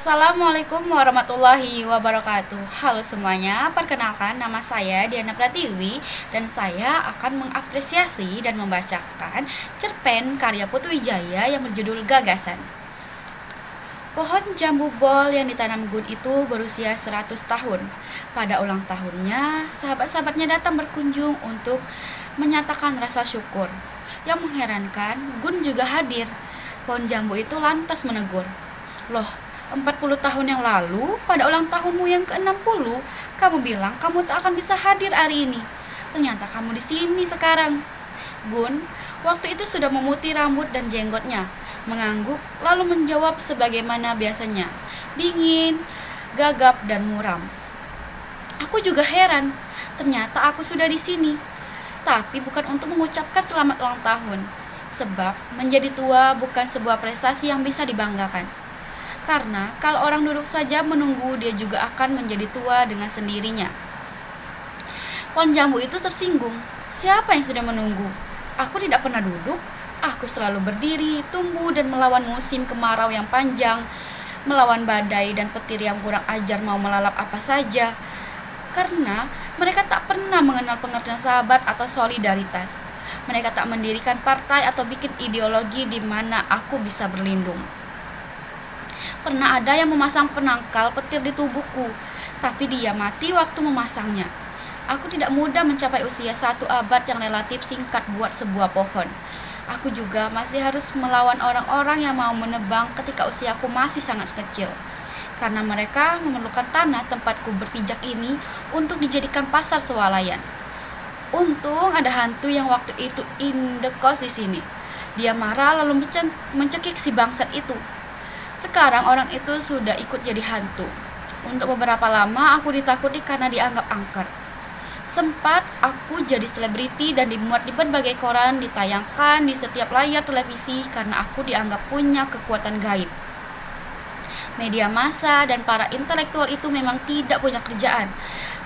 Assalamualaikum warahmatullahi wabarakatuh. Halo semuanya, perkenalkan nama saya Diana Pratiwi dan saya akan mengapresiasi dan membacakan cerpen karya Putu Wijaya yang berjudul Gagasan. Pohon jambu bol yang ditanam Gun itu berusia 100 tahun. Pada ulang tahunnya, sahabat-sahabatnya datang berkunjung untuk menyatakan rasa syukur. Yang mengherankan, Gun juga hadir. Pohon jambu itu lantas menegur, "Loh, 40 tahun yang lalu, pada ulang tahunmu yang ke-60, kamu bilang kamu tak akan bisa hadir hari ini. Ternyata kamu di sini sekarang." Gun, waktu itu sudah memutih rambut dan jenggotnya, mengangguk lalu menjawab sebagaimana biasanya, dingin, gagap, dan muram. Aku juga heran, ternyata aku sudah di sini. Tapi bukan untuk mengucapkan selamat ulang tahun, sebab menjadi tua bukan sebuah prestasi yang bisa dibanggakan. Karena kalau orang duduk saja menunggu, dia juga akan menjadi tua dengan sendirinya. Pohon jambu itu tersinggung. Siapa yang sudah menunggu? Aku tidak pernah duduk. Aku selalu berdiri, tumbuh dan melawan musim kemarau yang panjang, melawan badai dan petir yang kurang ajar mau melalap apa saja. Karena mereka tak pernah mengenal pengertian sahabat atau solidaritas. Mereka tak mendirikan partai atau bikin ideologi di mana aku bisa berlindung. Pernah ada yang memasang penangkal petir di tubuhku, tapi dia mati waktu memasangnya. Aku tidak mudah mencapai usia 1 abad yang relatif singkat buat sebuah pohon. Aku juga masih harus melawan orang-orang yang mau menebang ketika usiaku masih sangat kecil. Karena mereka memerlukan tanah tempatku berpijak ini untuk dijadikan pasar swalayan. Untung ada hantu yang waktu itu indekos di sini. Dia marah lalu mencekik si bangsat itu. Sekarang orang itu sudah ikut jadi hantu. Untuk beberapa lama aku ditakuti karena dianggap angker. Sempat aku jadi selebriti dan dimuat di berbagai koran, ditayangkan di setiap layar televisi karena aku dianggap punya kekuatan gaib. Media massa dan para intelektual itu memang tidak punya kerjaan.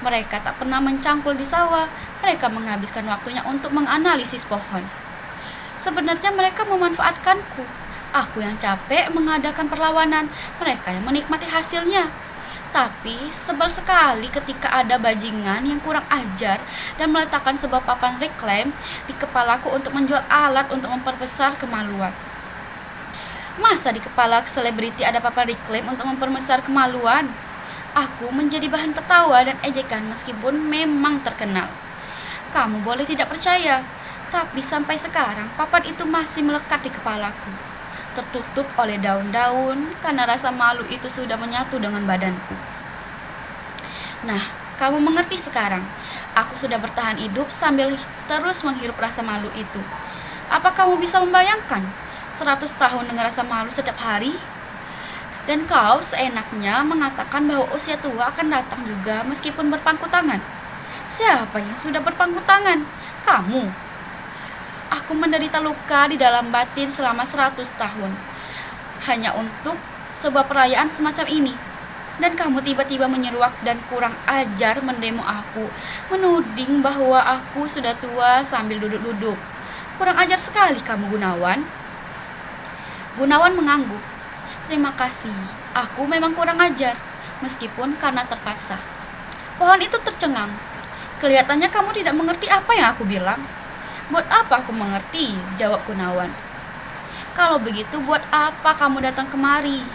Mereka tak pernah mencangkul di sawah. Mereka menghabiskan waktunya untuk menganalisis pohon. Sebenarnya mereka memanfaatkanku. Aku yang capek mengadakan perlawanan, mereka yang menikmati hasilnya. Tapi sebel sekali ketika ada bajingan yang kurang ajar dan meletakkan sebuah papan reklam di kepalaku untuk menjual alat untuk memperbesar kemaluan. Masa di kepala selebriti ada papan reklam untuk memperbesar kemaluan? Aku menjadi bahan tertawa dan ejekan meskipun memang terkenal. Kamu boleh tidak percaya, tapi sampai sekarang papan itu masih melekat di kepalaku, tertutup oleh daun-daun karena rasa malu itu sudah menyatu dengan badanku. Nah, kamu mengerti sekarang. Aku sudah bertahan hidup sambil terus menghirup rasa malu itu. Apa kamu bisa membayangkan 100 tahun dengan rasa malu setiap hari? Dan kau seenaknya mengatakan bahwa usia tua akan datang juga meskipun berpangku tangan. Siapa yang sudah berpangku tangan? Kamu. Aku menderita luka di dalam batin selama 100 tahun. Hanya untuk sebuah perayaan semacam ini. Dan kamu tiba-tiba menyeruak dan kurang ajar mendemo aku, menuding bahwa aku sudah tua sambil duduk-duduk. Kurang ajar sekali kamu, Gunawan. Gunawan mengangguk. Terima kasih, aku memang kurang ajar, meskipun karena terpaksa. Pohon itu tercengang. Kelihatannya kamu tidak mengerti apa yang aku bilang. Buat apa aku mengerti? Jawab Gunawan. Kalau begitu buat apa kamu datang kemari?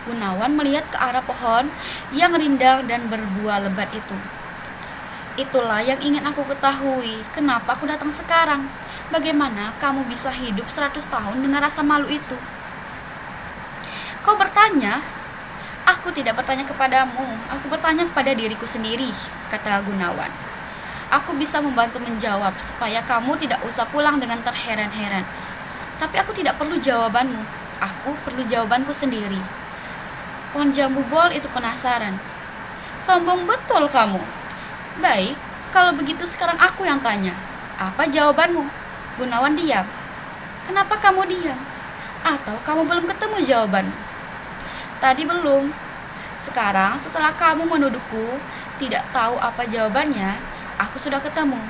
Gunawan melihat ke arah pohon yang rindang dan berbuah lebat itu. Itulah yang ingin aku ketahui. Kenapa aku datang sekarang? Bagaimana kamu bisa hidup 100 tahun dengan rasa malu itu? Kau bertanya? Aku tidak bertanya kepadamu. Aku bertanya kepada diriku sendiri, kata Gunawan. Aku bisa membantu menjawab supaya kamu tidak usah pulang dengan terheran-heran. Tapi aku tidak perlu jawabanmu. Aku perlu jawabanku sendiri. Pohon jambu bol itu penasaran. Sombong betul kamu. Baik, kalau begitu sekarang aku yang tanya. Apa jawabanmu? Gunawan diam. Kenapa kamu diam? Atau kamu belum ketemu jawabanmu? Tadi belum. Sekarang setelah kamu menuduhku tidak tahu apa jawabannya, aku sudah ketemu.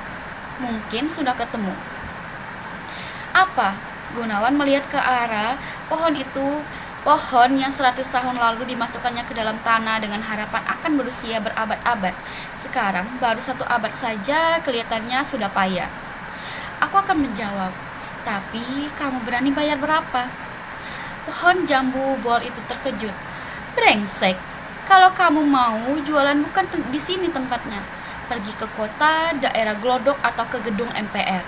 Mungkin sudah ketemu. Apa? Gunawan melihat ke arah pohon itu Pohon yang 100 tahun lalu dimasukkannya ke dalam tanah dengan harapan akan berusia berabad-abad. Sekarang baru 1 abad saja kelihatannya sudah payah. Aku akan menjawab, tapi kamu berani bayar berapa? Pohon jambu bol itu terkejut. Brengsek, kalau kamu mau jualan bukan di sini tempatnya. Pergi ke kota, daerah Glodok atau ke gedung MPR.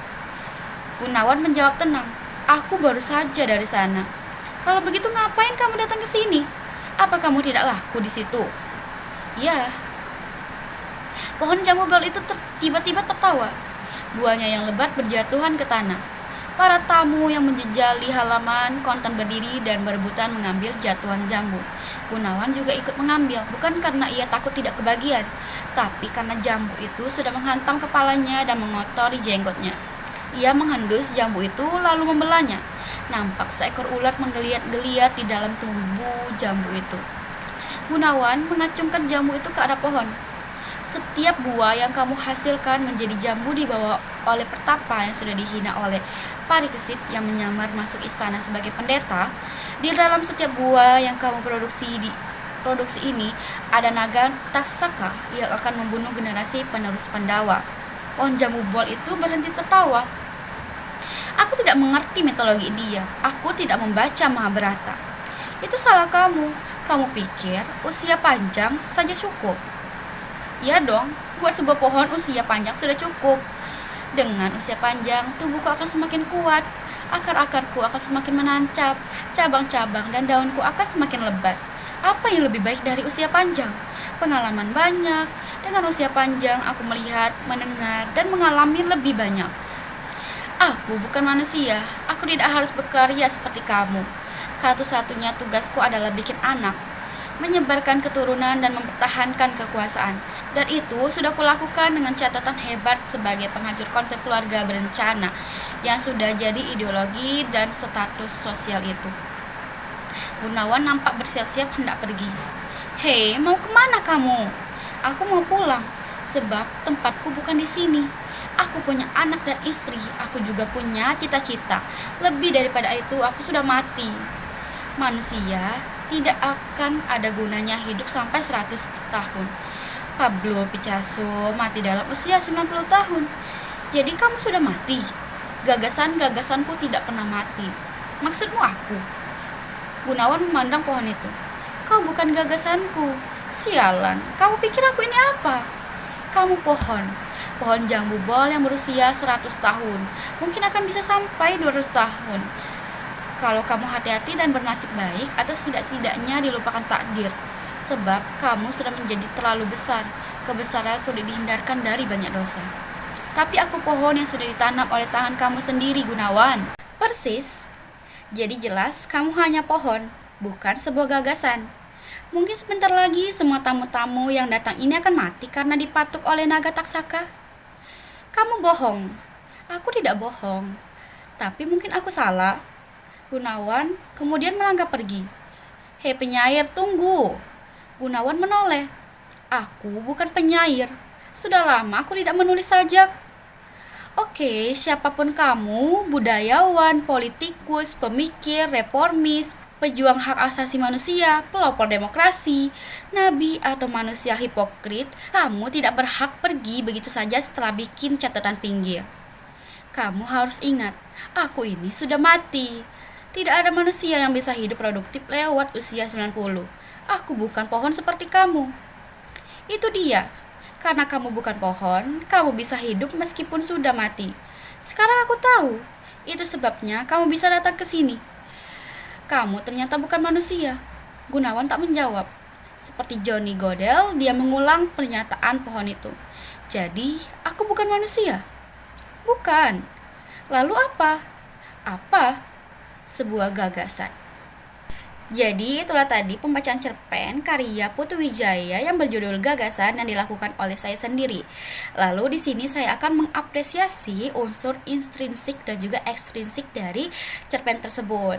Gunawan menjawab tenang, aku baru saja dari sana. Kalau begitu ngapain kamu datang ke sini? Apa kamu tidak laku di situ? Ya. Pohon jambu bol itu tiba-tiba tertawa. Buahnya yang lebat berjatuhan ke tanah. Para tamu yang menjejali halaman kontan berdiri dan berebutan mengambil jatuhan jambu. Gunawan juga ikut mengambil, bukan karena ia takut tidak kebagian, tapi karena jambu itu sudah menghantam kepalanya dan mengotori jenggotnya. Ia menghendus jambu itu lalu membelahnya. Nampak seekor ulat menggeliat-geliat di dalam tubuh jambu itu. Gunawan mengacungkan jambu itu ke arah pohon. Setiap buah yang kamu hasilkan menjadi jambu dibawa oleh pertapa yang sudah dihina oleh Parikesit yang menyamar masuk istana sebagai pendeta. Di dalam setiap buah yang kamu produksi ini ada naga taksaka yang akan membunuh generasi penerus Pandawa. Pohon jambu bol itu berhenti tertawa. Aku tidak mengerti mitologi India. Aku tidak membaca Mahabharata. Itu salah kamu. Kamu pikir usia panjang saja cukup. Ya dong, buat sebuah pohon usia panjang sudah cukup. Dengan usia panjang, tubuhku akan semakin kuat. Akar-akarku akan semakin menancap. Cabang-cabang dan daunku akan semakin lebat. Apa yang lebih baik dari usia panjang? Pengalaman banyak. Dengan usia panjang, aku melihat, mendengar, dan mengalami lebih banyak. Aku bukan manusia, aku tidak harus berkarya seperti kamu. Satu-satunya tugasku adalah bikin anak, menyebarkan keturunan dan mempertahankan kekuasaan. Dan itu sudah kulakukan dengan catatan hebat sebagai penghancur konsep keluarga berencana yang sudah jadi ideologi dan status sosial itu. Gunawan nampak bersiap-siap hendak pergi. Hei, mau kemana kamu? Aku mau pulang, sebab tempatku bukan di sini. Aku punya anak dan istri, aku juga punya cita-cita. Lebih daripada itu, aku sudah mati. Manusia tidak akan ada gunanya hidup sampai 100 tahun. Pablo Picasso mati dalam usia 90 tahun. Jadi kamu sudah mati. Gagasan-gagasanku tidak pernah mati. Maksudmu aku? Gunawan memandang pohon itu. Kau bukan gagasanku. Sialan, kamu pikir aku ini apa? Kamu pohon jambu bol yang berusia 100 tahun. Mungkin akan bisa sampai 200 tahun. Kalau kamu hati-hati dan bernasib baik, atau setidak-tidaknya dilupakan takdir. Sebab kamu sudah menjadi terlalu besar. Kebesaran sudah dihindarkan dari banyak dosa. Tapi aku pohon yang sudah ditanam oleh tangan kamu sendiri, Gunawan. Persis. Jadi jelas kamu hanya pohon, bukan sebuah gagasan. Mungkin sebentar lagi semua tamu-tamu yang datang ini akan mati karena dipatuk oleh naga taksaka. Kamu bohong. Aku tidak bohong. Tapi mungkin aku salah. Gunawan kemudian melangkah pergi. Hei penyair, tunggu. Gunawan menoleh. Aku bukan penyair. Sudah lama aku tidak menulis sajak. Oke, siapapun kamu, budayawan, politikus, pemikir, reformis, pejuang hak asasi manusia, pelopor demokrasi, nabi, atau manusia hipokrit, kamu tidak berhak pergi begitu saja setelah bikin catatan pinggir. Kamu harus ingat, aku ini sudah mati. Tidak ada manusia yang bisa hidup produktif lewat usia 90. Aku bukan pohon seperti kamu. Itu dia. Karena kamu bukan pohon, kamu bisa hidup meskipun sudah mati. Sekarang aku tahu. Itu sebabnya kamu bisa datang ke sini. Kamu ternyata bukan manusia. Gunawan tak menjawab. Seperti Johnny Godel, dia mengulang pernyataan pohon itu. Jadi, aku bukan manusia? Bukan. Lalu apa? Apa? Sebuah gagasan. Jadi itulah tadi pembacaan cerpen karya Putu Wijaya yang berjudul Gagasan yang dilakukan oleh saya sendiri. Lalu di sini saya akan mengapresiasi unsur intrinsik dan juga ekstrinsik dari cerpen tersebut.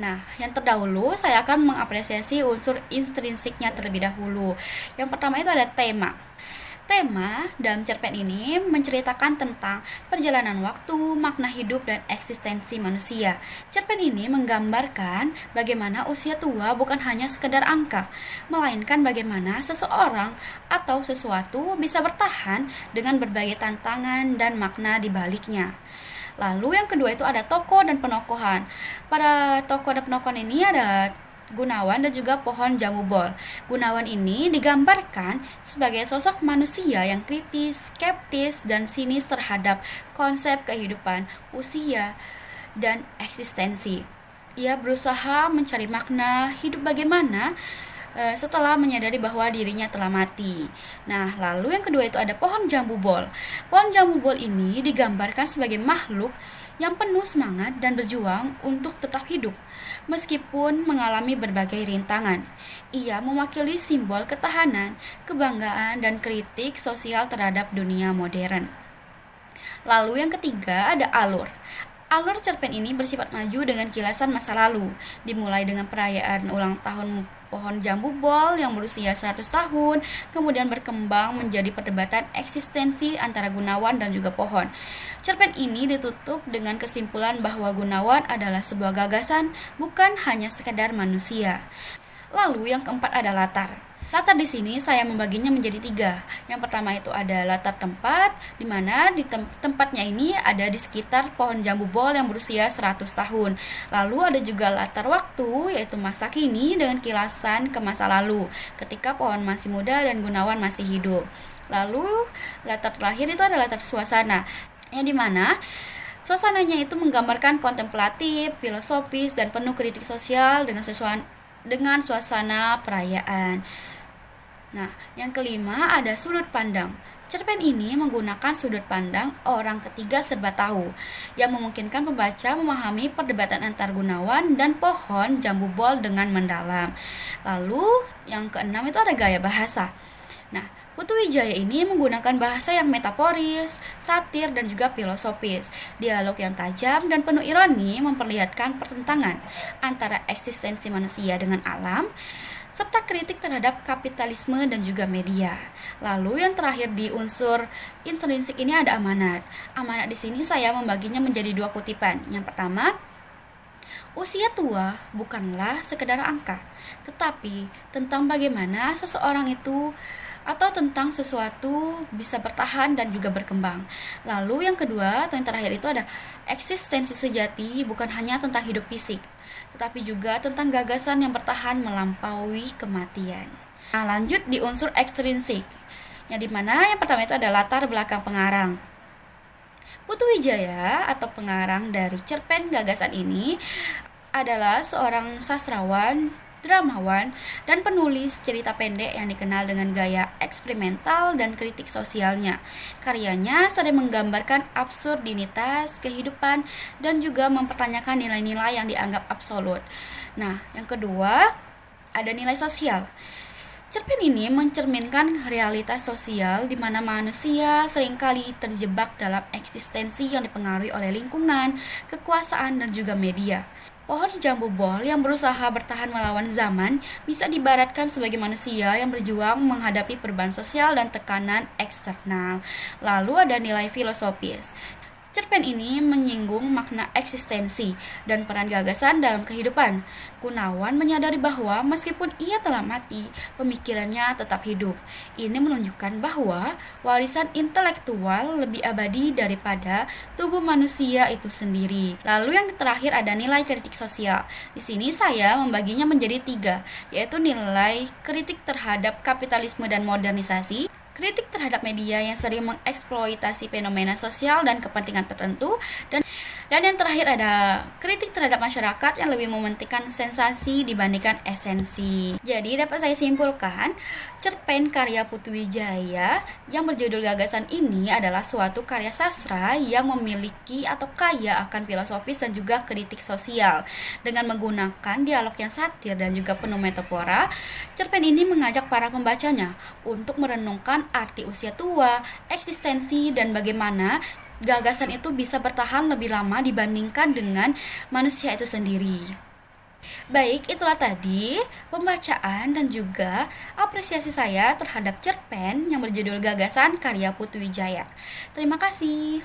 Nah, yang terdahulu saya akan mengapresiasi unsur intrinsiknya terlebih dahulu. Yang pertama itu ada tema. Tema dalam cerpen ini menceritakan tentang perjalanan waktu, makna hidup, dan eksistensi manusia. Cerpen ini menggambarkan bagaimana usia tua bukan hanya sekedar angka, melainkan bagaimana seseorang atau sesuatu bisa bertahan dengan berbagai tantangan dan makna di baliknya. Lalu yang kedua itu ada tokoh dan penokohan. Pada tokoh dan penokohan ini ada Gunawan dan juga pohon jambu bol. Gunawan ini digambarkan sebagai sosok manusia yang kritis, skeptis, dan sinis terhadap konsep kehidupan, usia, dan eksistensi. Ia berusaha mencari makna hidup bagaimana setelah menyadari bahwa dirinya telah mati. Nah, lalu yang kedua itu ada pohon jambu bol. Pohon jambu bol ini digambarkan sebagai makhluk yang penuh semangat dan berjuang untuk tetap hidup. Meskipun mengalami berbagai rintangan, ia mewakili simbol ketahanan, kebanggaan, dan kritik sosial terhadap dunia modern. Lalu yang ketiga ada alur. Alur cerpen ini bersifat maju dengan kilasan masa lalu, dimulai dengan perayaan ulang tahun pohon jambu bol yang berusia 100 tahun, kemudian berkembang menjadi perdebatan eksistensi antara Gunawan dan juga pohon. Cerpen ini ditutup dengan kesimpulan bahwa Gunawan adalah sebuah gagasan, bukan hanya sekedar manusia. Lalu yang keempat ada latar. Latar di sini saya membaginya menjadi 3. Yang pertama itu ada latar tempat, di mana di tempatnya ini ada di sekitar pohon jambu bol yang berusia 100 tahun. Lalu ada juga latar waktu, yaitu masa kini dengan kilasan ke masa lalu, ketika pohon masih muda dan Gunawan masih hidup. Lalu latar terakhir itu ada latar suasana, yang dimana suasananya itu menggambarkan kontemplatif, filosofis, dan penuh kritik sosial dengan suasana perayaan. Nah, yang kelima ada sudut pandang. Cerpen ini menggunakan sudut pandang orang ketiga serba tahu, yang memungkinkan pembaca memahami perdebatan antar Gunawan dan pohon jambu bol dengan mendalam. Lalu, yang keenam itu ada gaya bahasa. Nah, Putu Wijaya ini menggunakan bahasa yang metaforis, satir, dan juga filosofis. Dialog yang tajam dan penuh ironi memperlihatkan pertentangan antara eksistensi manusia dengan alam, serta kritik terhadap kapitalisme dan juga media. Lalu yang terakhir di unsur intrinsik ini ada amanat. Amanat di sini saya membaginya menjadi 2 kutipan. Yang pertama, usia tua bukanlah sekedar angka, tetapi tentang bagaimana seseorang itu atau tentang sesuatu bisa bertahan dan juga berkembang. Lalu yang kedua atau yang terakhir itu ada eksistensi sejati bukan hanya tentang hidup fisik, tetapi juga tentang gagasan yang bertahan melampaui kematian. Nah, lanjut di unsur ekstrinsik, yang dimana yang pertama itu ada latar belakang pengarang. Putu Wijaya atau pengarang dari cerpen gagasan ini adalah seorang sastrawan, dramawan, dan penulis cerita pendek yang dikenal dengan gaya eksperimental dan kritik sosialnya. Karyanya sering menggambarkan absurditas kehidupan dan juga mempertanyakan nilai-nilai yang dianggap absolut. Nah, yang kedua, ada nilai sosial. Cerpen ini mencerminkan realitas sosial di mana manusia seringkali terjebak dalam eksistensi yang dipengaruhi oleh lingkungan, kekuasaan, dan juga media. Pohon jambu bol yang berusaha bertahan melawan zaman bisa diibaratkan sebagai manusia yang berjuang menghadapi perubahan sosial dan tekanan eksternal. Lalu ada nilai filosofis. Cerpen ini menyinggung makna eksistensi dan peran gagasan dalam kehidupan. Gunawan menyadari bahwa meskipun ia telah mati, pemikirannya tetap hidup. Ini menunjukkan bahwa warisan intelektual lebih abadi daripada tubuh manusia itu sendiri. Lalu yang terakhir ada nilai kritik sosial. Di sini saya membaginya menjadi 3, yaitu nilai kritik terhadap kapitalisme dan modernisasi, kritik terhadap media yang sering mengeksploitasi fenomena sosial dan kepentingan tertentu, dan yang terakhir ada kritik terhadap masyarakat yang lebih mementingkan sensasi dibandingkan esensi. Jadi dapat saya simpulkan, cerpen karya Putu Wijaya yang berjudul Gagasan ini adalah suatu karya sastra yang memiliki atau kaya akan filosofis dan juga kritik sosial. Dengan menggunakan dialog yang satir dan juga penuh metafora, cerpen ini mengajak para pembacanya untuk merenungkan arti usia tua, eksistensi, dan bagaimana gagasan itu bisa bertahan lebih lama dibandingkan dengan manusia itu sendiri. Baik, itulah tadi pembacaan dan juga apresiasi saya terhadap cerpen yang berjudul Gagasan karya Putu Wijaya. Terima kasih.